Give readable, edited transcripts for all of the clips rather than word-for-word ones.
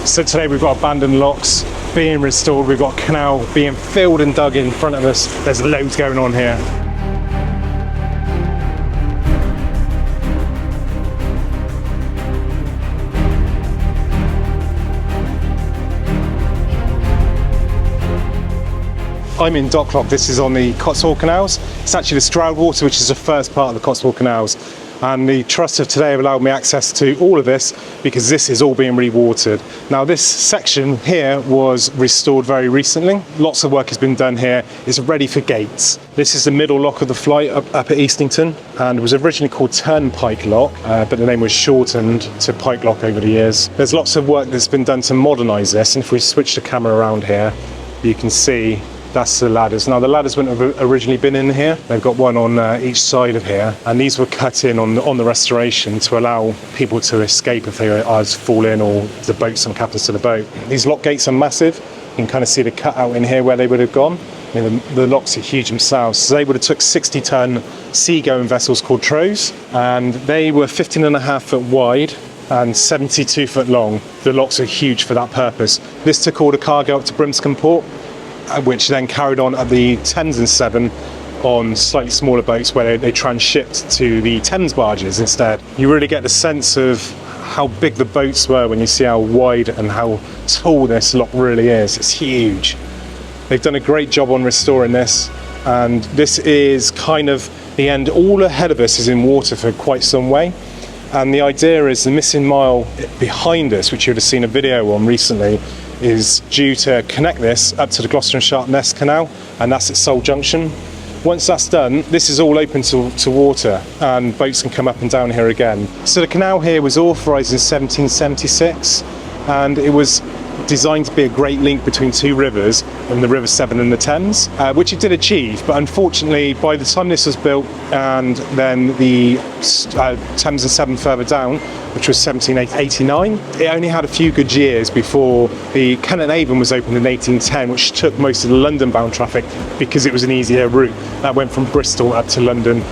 So today we've got abandoned locks being restored, we've got a canal being filled and dug in front of us. There's loads going on here. I'm in Dock Lock. This is on the Cotswold Canals. It's actually the Stroud Water, which is the first part of the Cotswold Canals. And the Trust of today have allowed me access to all of this because this is all being rewatered. Now this section here was restored very recently. Lots of work has been done here. It's ready for gates. This is the middle lock of the flight up at Eastington, and it was originally called Pike Lock, but the name was shortened to Pike Lock over the years. There's lots of work that's been done to modernise this, and if we switch the camera around here, you can see that's the ladders. Now the ladders wouldn't have originally been in here. They've got one on each side of here, and these were cut in on the restoration to allow people to escape if they either fall in or the boat, something happens to the boat. These lock gates are massive. You can kind of see the cutout in here where they would have gone. I mean, the locks are huge themselves. So they would have took 60-ton sea-going vessels called Trows, and they were 15.5 foot wide and 72 foot long. The locks are huge for that purpose. This took all the cargo up to Brimscombe Port, which then carried on at the Thames and Severn on slightly smaller boats where they transshipped to the Thames Barges instead. You really get the sense of how big the boats were when you see how wide and how tall this lock really is. It's huge. They've done a great job on restoring this, and this is kind of the end. All ahead of us is in water for quite some way, and the idea is the missing mile behind us, which you would have seen a video on recently, is due to connect this up to the Gloucestershire Wildlife Canal, and that's its sole junction. Once that's done, this is all open to water, and boats can come up and down here again. So the canal here was authorised in 1776, and it was designed to be a great link between two rivers, and the River Severn and the Thames, which it did achieve. But unfortunately, by the time this was built, and then the Thames and Severn further down, which was 1789, it only had a few good years before the Canal was opened in 1810, which took most of the London-bound traffic because it was an easier route. That went from Bristol up to London,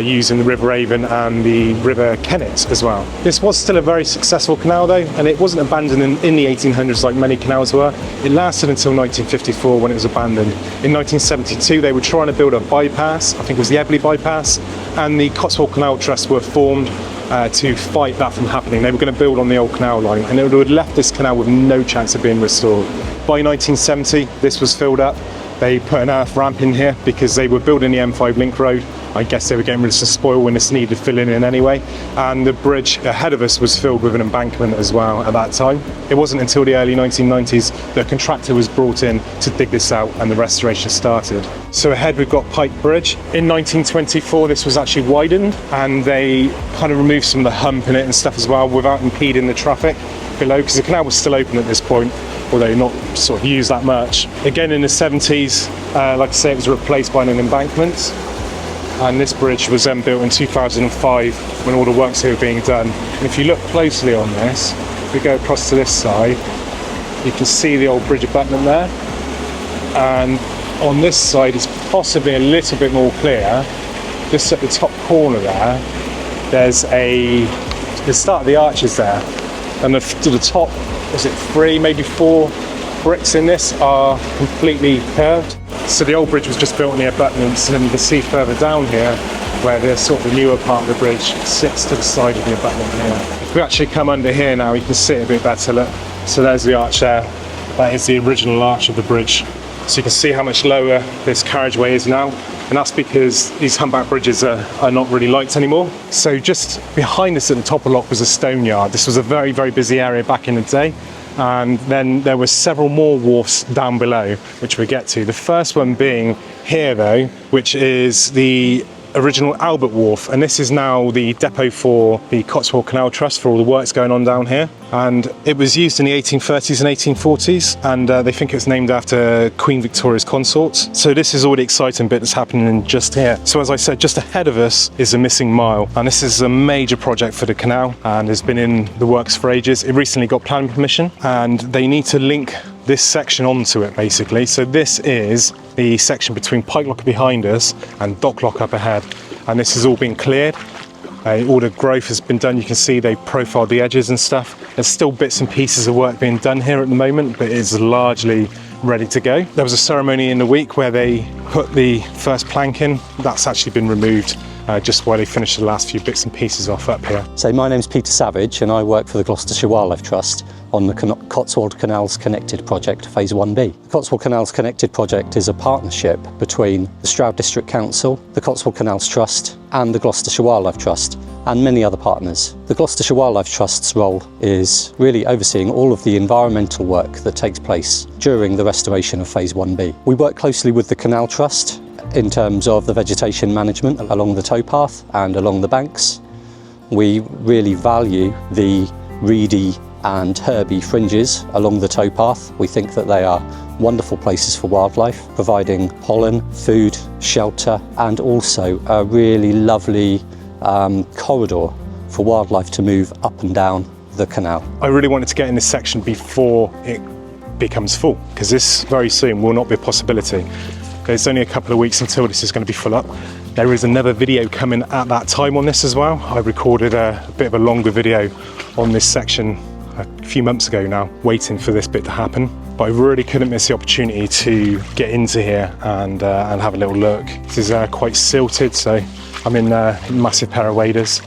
using the River Avon and the River Kennet as well. This was still a very successful canal though, and it wasn't abandoned in the 1800s like many canals were. It lasted until 1954 when it was abandoned. In 1972 they were trying to build a bypass, I think it was the Ebley bypass, and the Cotswold Canal Trust were formed to fight that from happening. They were going to build on the old canal line, and it would have left this canal with no chance of being restored. By 1970 this was filled up. They put an earth ramp in here because they were building the M5 link road. I guess they were getting rid of some spoil when this needed filling in anyway. And the bridge ahead of us was filled with an embankment as well at that time. It wasn't until the early 1990s the contractor was brought in to dig this out and the restoration started. So ahead we've got Pike Bridge. In 1924 this was actually widened, and they kind of removed some of the hump in it and stuff as well without impeding the traffic below, because the canal was still open at this point, although not sort of used that much. Again in the 70s, like I say, it was replaced by an embankment, and this bridge was then built in 2005 when all the works here were being done. And if you look closely on this, if we go across to this side, you can see the old bridge abutment there, and on this side it's possibly a little bit more clear. Just at the top corner there, there's the start of the arches there, and to the top, is it 3, maybe 4 bricks in this are completely curved. So the old bridge was just built on the abutments, and you can see further down here where the sort of the newer part of the bridge sits to the side of the abutment here. If we actually come under here now, you can see it a bit better. Look, so there's the arch there. That is the original arch of the bridge. So you can see how much lower this carriageway is now, and that's because these humpback bridges are not really liked anymore. So just behind us at the top of the lock was a stone yard. This was a very, very busy area back in the day. And then there were several more wharfs down below, which we get to. The first one being here though, which is the original Albert Wharf, and this is now the depot for the Cotswold Canal Trust for all the works going on down here. And it was used in the 1830s and 1840s, and they think it's named after Queen Victoria's consorts. So this is all the exciting bit that's happening just here. So as I said, just ahead of us is the missing mile, and this is a major project for the canal and has been in the works for ages. It recently got planning permission, and they need to link this section onto it basically. So this is the section between Pike Lock behind us and Dock Lock up ahead, and this has all been cleared, All the growth has been done. You can see they profiled the edges and stuff. There's still bits and pieces of work being done here at the moment, but it's largely ready to go. There was a ceremony in the week where they put the first plank in. That's actually been removed just while they finished the last few bits and pieces off up here. So my name's Peter Savage and I work for the Gloucestershire Wildlife Trust on the Cotswold Canals Connected project, Phase 1B. The Cotswold Canals Connected project is a partnership between the Stroud District Council, the Cotswold Canals Trust and the Gloucestershire Wildlife Trust, and many other partners. The Gloucestershire Wildlife Trust's role is really overseeing all of the environmental work that takes place during the restoration of Phase 1B. We work closely with the Canal Trust in terms of the vegetation management along the towpath and along the banks. We really value the reedy and herby fringes along the towpath. We think that they are wonderful places for wildlife, providing pollen, food, shelter, and also a really lovely corridor for wildlife to move up and down the canal. I really wanted to get in this section before it becomes full, because this very soon will not be a possibility. There's only a couple of weeks until this is going to be full up. There is another video coming at that time on this as well. I recorded a bit of a longer video on this section a few months ago now, waiting for this bit to happen. But I really couldn't miss the opportunity to get into here and have a little look. This is quite silted, so I'm in a massive pair of waders.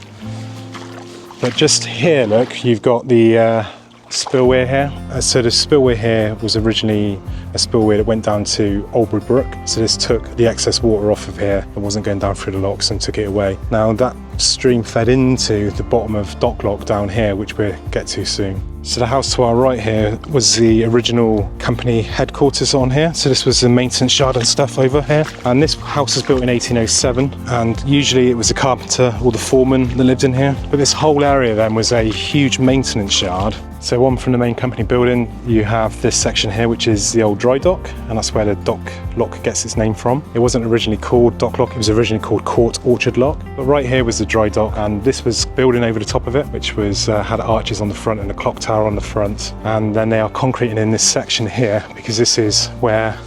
But just here, look, you've got the spillway here. So the spillway here was originally a spillway that went down to Oldbury Brook. So this took the excess water off of here that wasn't going down through the locks and took it away. Now that stream fed into the bottom of Dock Lock down here, which we'll get to soon. So the house to our right here was the original company headquarters on here. So this was the maintenance yard and stuff over here. And this house was built in 1807. And usually it was the carpenter or the foreman that lived in here. But this whole area then was a huge maintenance yard. So on from the main company building, you have this section here, which is the old dry dock. And that's where the Dock Lock gets its name from. It wasn't originally called Dock Lock, it was originally called Court Orchard Lock. But right here was the dry dock, and this was building over the top of it, which was had arches on the front and a clock tower on the front. And then they are concreting in this section here, because this is where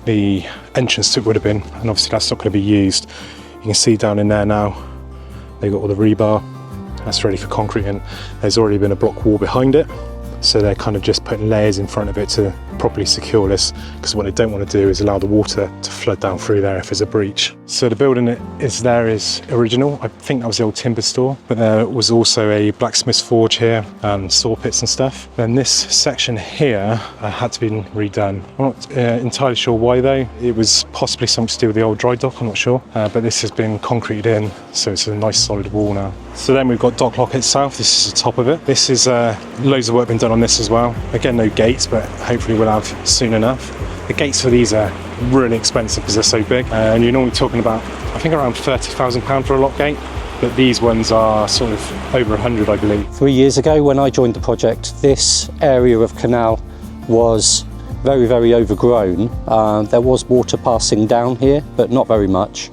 the entrance to it would have been, and obviously that's not going to be used. You can see down in there now, they've got all the rebar. That's ready for concreting. There's already been a block wall behind it, so they're kind of just putting layers in front of it to properly secure this, because what they don't want to do is allow the water to flood down through there if there's a breach. So the building that is there is original. I think that was the old timber store, but there was also a blacksmith's forge here and saw pits and stuff. Then this section here had to be redone. I'm not entirely sure why though. It was possibly something to do with the old dry dock, I'm not sure, but this has been concreted in, so it's a nice solid wall now. So then we've got Dock Lock itself. This is the top of it. This is loads of work been done on this as well. Again, no gates, but hopefully we'll have soon enough. The gates for these are really expensive because they're so big, and you're normally talking about, I think, around £30,000 for a lock gate, but these ones are sort of over 100, I believe. 3 years ago when I joined the project, this area of canal was very, very overgrown. There was water passing down here, but not very much.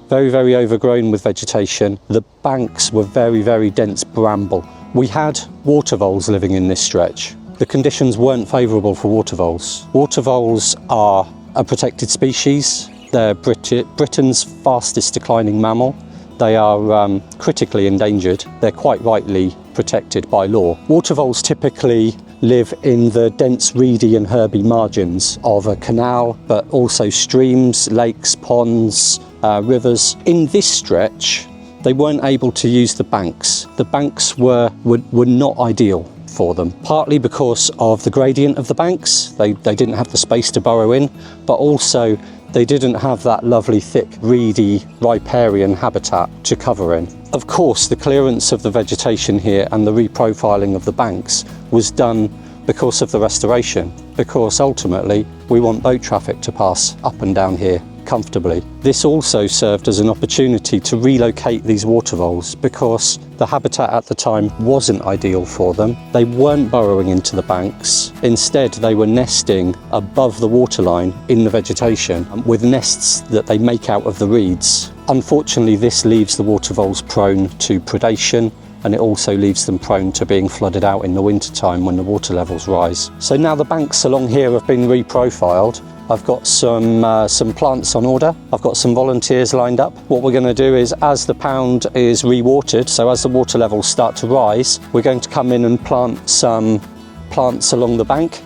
Very, very overgrown with vegetation. The banks were very, very dense bramble. We had water voles living in this stretch. The conditions weren't favourable for water voles. Water voles are a protected species. They're Britain's fastest declining mammal. They are critically endangered. They're quite rightly protected by law. Water voles typically live in the dense reedy and herby margins of a canal, but also streams, lakes, ponds, rivers. In this stretch, they weren't able to use the banks. The banks were not ideal for them, partly because of the gradient of the banks. They didn't have the space to burrow in, but also they didn't have that lovely thick reedy riparian habitat to cover in. Of course, the clearance of the vegetation here and the reprofiling of the banks was done because of the restoration, because ultimately we want boat traffic to pass up and down here comfortably. This also served as an opportunity to relocate these water voles, because the habitat at the time wasn't ideal for them. They weren't burrowing into the banks. Instead, they were nesting above the waterline in the vegetation with nests that they make out of the reeds. Unfortunately, this leaves the water voles prone to predation and it also leaves them prone to being flooded out in the winter time when the water levels rise. So now the banks along here have been reprofiled. I've got some plants on order. I've got some volunteers lined up. What we're going to do is, as the pound is rewatered, so as the water levels start to rise, we're going to come in and plant some plants along the bank.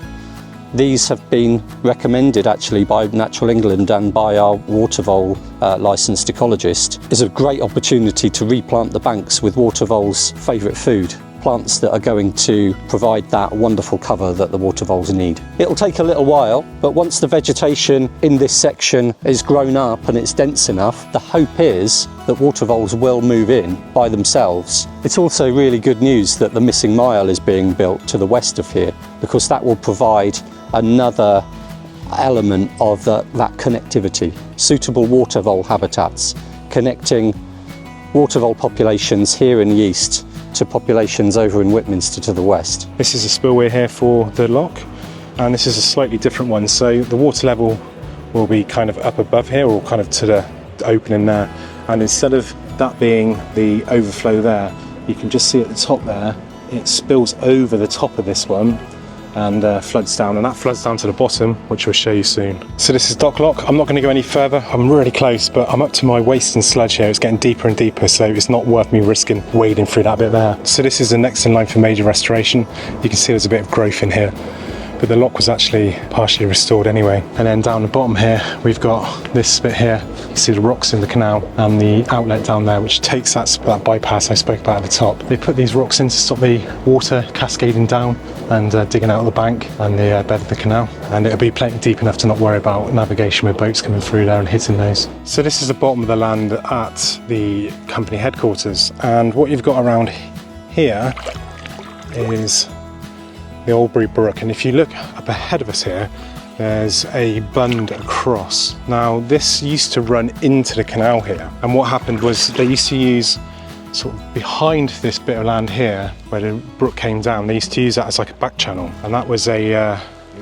These have been recommended actually by Natural England and by our water vole licensed ecologist. It's a great opportunity to replant the banks with water voles' favourite food, plants that are going to provide that wonderful cover that the water voles need. It'll take a little while, but once the vegetation in this section is grown up and it's dense enough, the hope is that water voles will move in by themselves. It's also really good news that the missing mile is being built to the west of here, because that will provide another element of that connectivity. Suitable water vole habitats, connecting water vole populations here in the east to populations over in Whitminster to the west. This is a spillway here for the lock, and this is a slightly different one. So the water level will be kind of up above here, or kind of to the opening there. And instead of that being the overflow there, you can just see at the top there, it spills over the top of this one and floods down, and that floods down to the bottom, which I'll show you soon. So this is Dock Lock. I'm not going to go any further. I'm really close, but I'm up to my waist in sludge here. It's getting deeper and deeper, so it's not worth me risking wading through that bit there. So this is the next in line for major restoration. You can see there's a bit of growth in here, but the lock was actually partially restored anyway. And then down the bottom here, we've got this bit here. You see the rocks in the canal and the outlet down there, which takes that bypass I spoke about at the top. They put these rocks in to stop the water cascading down and digging out of the bank and the bed of the canal. And it'll be plenty deep enough to not worry about navigation with boats coming through there and hitting those. So this is the bottom of the land at the company headquarters. And what you've got around here is the Albury Brook, and if you look up ahead of us here, there's a bund across. Now this used to run into the canal here, and what happened was they used to use sort of behind this bit of land here where the brook came down, they used to use that as like a back channel, and that was a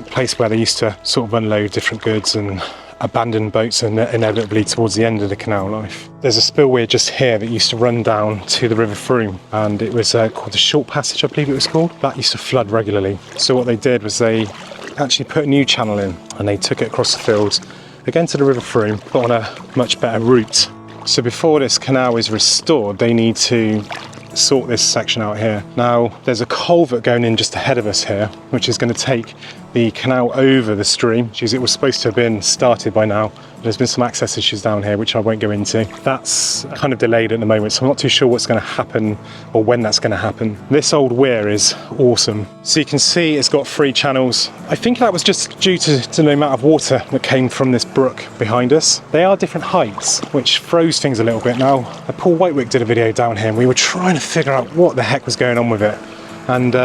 place where they used to sort of unload different goods and abandon boats and inevitably towards the end of the canal life. There's a spillway just here that used to run down to the River Severn, and it was called the Short Passage, I believe it was called. That used to flood regularly. So what they did was they actually put a new channel in, and they took it across the fields again to the River Severn, but on a much better route. So before this canal is restored, they need to sort this section out here. Now there's a culvert going in just ahead of us here, which is going to take the canal over the stream. It was supposed to have been started by now. There's been some access issues down here, which I won't go into. That's kind of delayed at the moment, so I'm not too sure what's going to happen or when that's going to happen. This old weir is awesome. So you can see it's got 3 channels. I think that was just due to the amount of water that came from this brook behind us. They are different heights, which throws things a little bit. Now, Paul Whitewick did a video down here, and we were trying to figure out what the heck was going on with it. And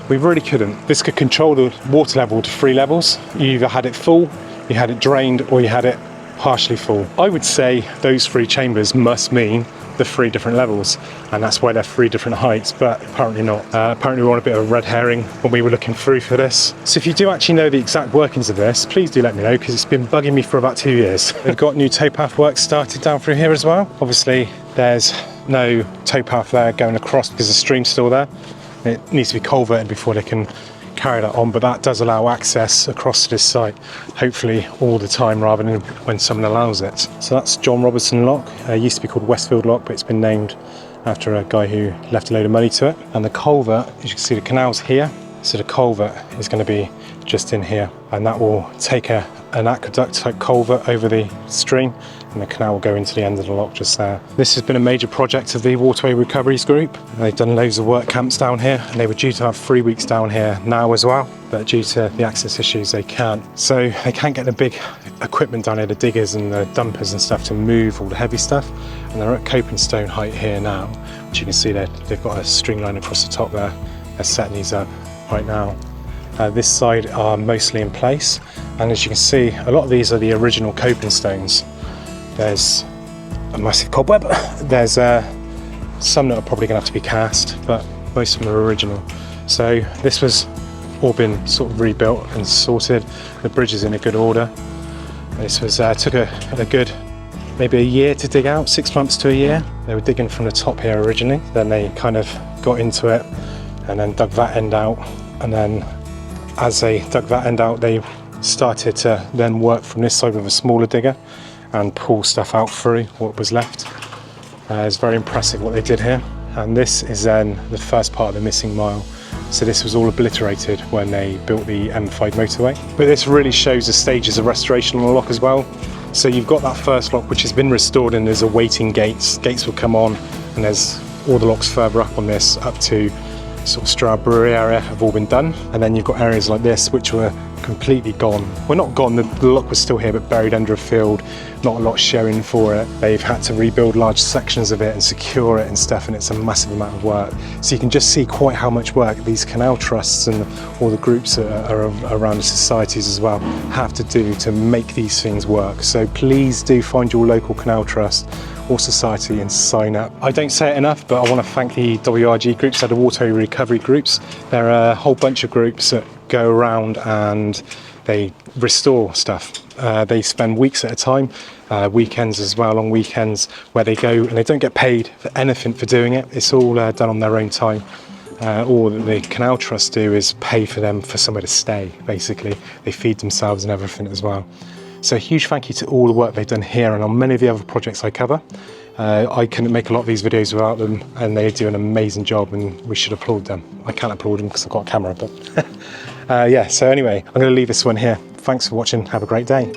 we really couldn't. This could control the water level to 3 levels. You either had it full, you had it drained, or you had it partially full. I would say those 3 chambers must mean the 3 different levels, and that's why they're 3 different heights, but apparently not. Apparently we were on a bit of a red herring when we were looking through for this. So if you do actually know the exact workings of this, please do let me know, because it's been bugging me for about 2 years. They've got new towpath work started down through here as well. Obviously there's no towpath there going across because the stream's still there. It needs to be culverted before they can carry that on, but that does allow access across to this site, hopefully all the time rather than when someone allows it. So that's John Robertson Lock. It used to be called Westfield Lock, but it's been named after a guy who left a load of money to it. And the culvert, as you can see, the canal's here, so the culvert is going to be just in here, and that will take an aqueduct type culvert over the stream, and the canal will go into the end of the lock just there. This has been a major project of the Waterway Recoveries Group. They've done loads of work camps down here, and they were due to have 3 weeks down here now as well, but due to the access issues they can't. So they can't get the big equipment down here, the diggers and the dumpers and stuff, to move all the heavy stuff, and they're at coping stone height here now, which you can see they've got a string line across the top there. They're setting these up right now. This side are mostly in place, and as you can see, a lot of these are the original coping stones. There's a massive cobweb. There's some that are probably going to have to be cast, but most of them are original. So this was all been sort of rebuilt and sorted. The bridge is in a good order. This was took a good maybe a year to dig out, 6 months to a year. They were digging from the top here originally, then they kind of got into it and then dug that end out. And then as they dug that end out, they started to then work from this side with a smaller digger and pull stuff out through what was left. It's very impressive what they did here. And this is then the first part of the missing mile. So this was all obliterated when they built the M5 motorway. But this really shows the stages of restoration on the lock as well. So you've got that first lock which has been restored, and there's awaiting gates. Gates will come on, and there's all the locks further up on this up to sort of Stroud Brewery area have all been done. And then you've got areas like this which were completely gone. Well, not gone, the lock was still here but buried under a field, not a lot showing for it. They've had to rebuild large sections of it and secure it and stuff, and it's a massive amount of work. So you can just see quite how much work these canal trusts and all the groups are around the societies as well have to do to make these things work. So please do find your local canal trust or society and sign up. I don't say it enough, but I want to thank the WRG groups, the water recovery groups. There are a whole bunch of groups that go around and they restore stuff. They spend weeks at a time, weekends as well, long weekends, where they go and they don't get paid for anything for doing it. It's all done on their own time. All that the Canal Trust do is pay for them for somewhere to stay, basically. They feed themselves and everything as well. So a huge thank you to all the work they've done here and on many of the other projects I cover. I couldn't make a lot of these videos without them, and they do an amazing job, and we should applaud them. I can't applaud them because I've got a camera, but yeah, so anyway, I'm going to leave this one here. Thanks for watching. Have a great day.